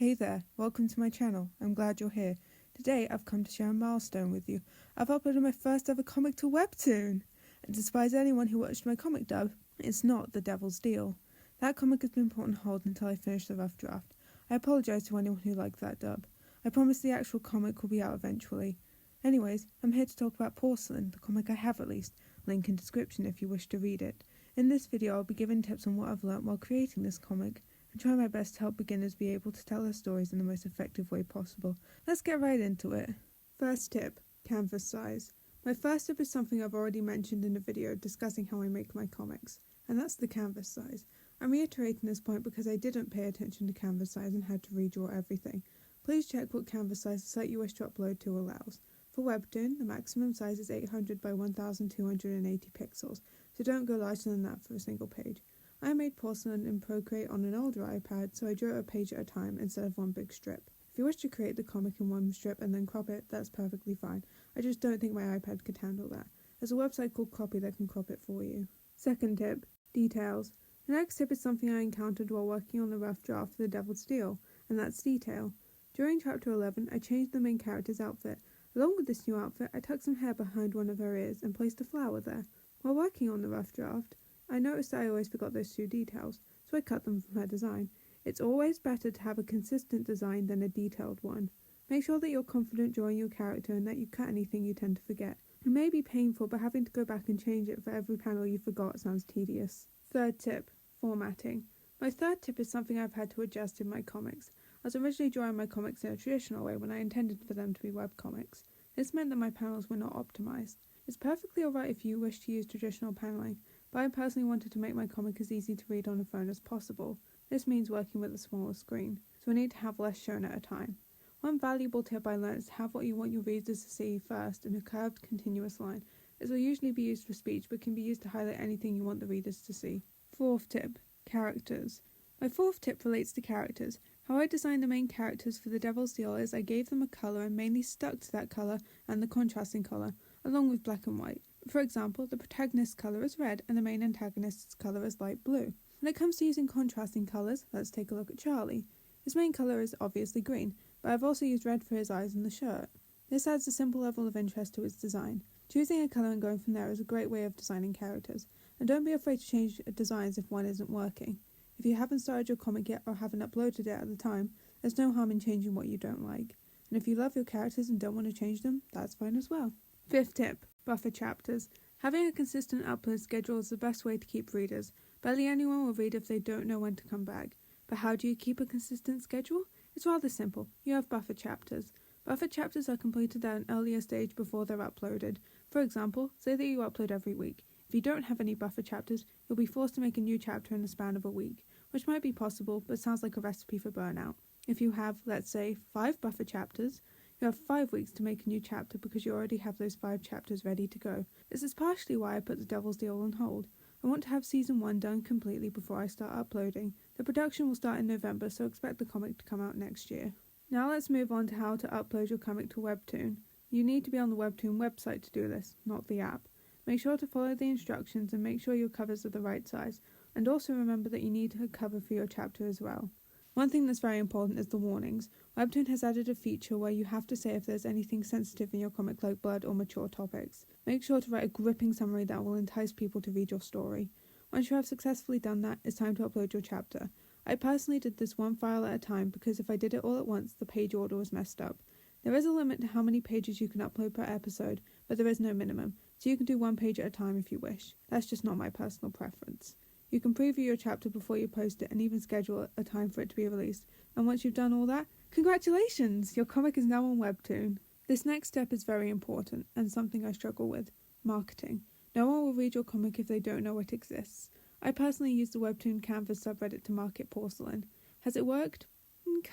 Hey there, welcome to my channel. I'm glad you're here. Today I've come to share a milestone with you. I've uploaded my first ever comic to Webtoon. And to surprise anyone who watched my comic dub, it's not The Devil's Deal. That comic has been put on hold until I finish the rough draft. I apologise to anyone who liked that dub. I promise the actual comic will be out eventually. Anyways, I'm here to talk about Porcelain, the comic I have released. Link in description if you wish to read it. In this video I'll be giving tips on what I've learnt while creating this comic, and try my best to help beginners be able to tell their stories in the most effective way possible. Let's get right into it. First tip, canvas size. My first tip is something I've already mentioned in a video discussing how I make my comics, and that's the canvas size. I'm reiterating this point because I didn't pay attention to canvas size and had to redraw everything. Please check what canvas size the site you wish to upload to allows. For Webtoon, the maximum size is 800 by 1280 pixels, so don't go larger than that for a single page. I made Porcelain in Procreate on an older iPad, so I drew a page at a time instead of one big strip. If you wish to create the comic in one strip and then crop it, that's perfectly fine. I just don't think my iPad could handle that. There's a website called Copy that can crop it for you. Second tip, details. The next tip is something I encountered while working on the rough draft for The Devil's Deal, and that's detail. During chapter 11, I changed the main character's outfit. Along with this new outfit, I tucked some hair behind one of her ears and placed a flower there. While working on the rough draft, I noticed that I always forgot those two details, so I cut them from her design. It's always better to have a consistent design than a detailed one. Make sure that you're confident drawing your character and that you cut anything you tend to forget. It may be painful, but having to go back and change it for every panel you forgot sounds tedious. Third tip, formatting. My third tip is something I've had to adjust in my comics. I was originally drawing my comics in a traditional way when I intended for them to be webcomics. This meant that my panels were not optimized. It's perfectly alright if you wish to use traditional paneling, but I personally wanted to make my comic as easy to read on a phone as possible. This means working with a smaller screen, so I need to have less shown at a time. One valuable tip I learned is to have what you want your readers to see first in a curved, continuous line. This will usually be used for speech, but can be used to highlight anything you want the readers to see. Fourth tip, characters. My fourth tip relates to characters. How I designed the main characters for The Devil's Deal is I gave them a colour and mainly stuck to that colour and the contrasting colour, along with black and white. For example, the protagonist's colour is red and the main antagonist's colour is light blue. When it comes to using contrasting colours, let's take a look at Charlie. His main colour is obviously green, but I've also used red for his eyes and the shirt. This adds a simple level of interest to his design. Choosing a colour and going from there is a great way of designing characters, and don't be afraid to change designs if one isn't working. If you haven't started your comic yet or haven't uploaded it at the time, there's no harm in changing what you don't like. And if you love your characters and don't want to change them, that's fine as well. Fifth tip, buffer chapters. Having a consistent upload schedule is the best way to keep readers. Barely anyone will read if they don't know when to come back. But how do you keep a consistent schedule? It's rather simple. You have buffer chapters. Buffer chapters are completed at an earlier stage before they're uploaded. For example, say that you upload every week. If you don't have any buffer chapters, you'll be forced to make a new chapter in the span of a week, which might be possible, but sounds like a recipe for burnout. If you have, let's say, 5 buffer chapters, you have 5 weeks to make a new chapter because you already have those 5 chapters ready to go. This is partially why I put The Devil's Deal on hold. I want to have season 1 done completely before I start uploading. The production will start in November, so expect the comic to come out next year. Now let's move on to how to upload your comic to Webtoon. You need to be on the Webtoon website to do this, not the app. Make sure to follow the instructions and make sure your covers are the right size, and also remember that you need a cover for your chapter as well. One thing that's very important is the warnings. Webtoon has added a feature where you have to say if there's anything sensitive in your comic like blood or mature topics. Make sure to write a gripping summary that will entice people to read your story. Once you have successfully done that, it's time to upload your chapter. I personally did this one file at a time because if I did it all at once, the page order was messed up. There is a limit to how many pages you can upload per episode, but there is no minimum, so you can do 1 page at a time if you wish. That's just not my personal preference. You can preview your chapter before you post it and even schedule a time for it to be released. And once you've done all that, congratulations! Your comic is now on Webtoon. This next step is very important and something I struggle with. Marketing. No one will read your comic if they don't know it exists. I personally use the Webtoon Canvas subreddit to market Porcelain. Has it worked?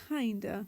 Kinda.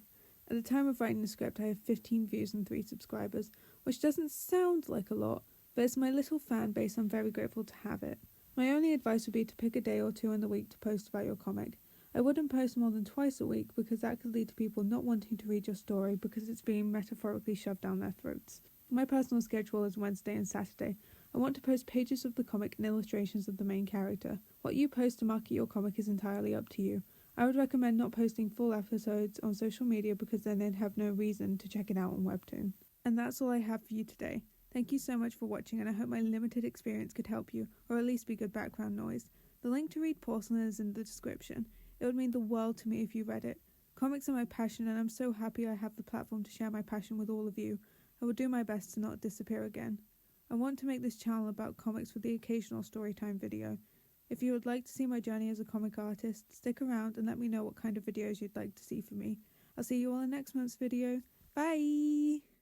At the time of writing the script, I have 15 views and 3 subscribers, which doesn't sound like a lot, but it's my little fan base. I'm very grateful to have it. My only advice would be to pick a day or 2 in the week to post about your comic. I wouldn't post more than twice a week because that could lead to people not wanting to read your story because it's being metaphorically shoved down their throats. My personal schedule is Wednesday and Saturday. I want to post pages of the comic and illustrations of the main character. What you post to market your comic is entirely up to you. I would recommend not posting full episodes on social media because then they'd have no reason to check it out on Webtoon. And that's all I have for you today. Thank you so much for watching, and I hope my limited experience could help you, or at least be good background noise. The link to read Porcelain is in the description. It would mean the world to me if you read it. Comics are my passion, and I'm so happy I have the platform to share my passion with all of you. I will do my best to not disappear again. I want to make this channel about comics with the occasional storytime video. If you would like to see my journey as a comic artist, stick around and let me know what kind of videos you'd like to see from me. I'll see you all in next month's video. Bye!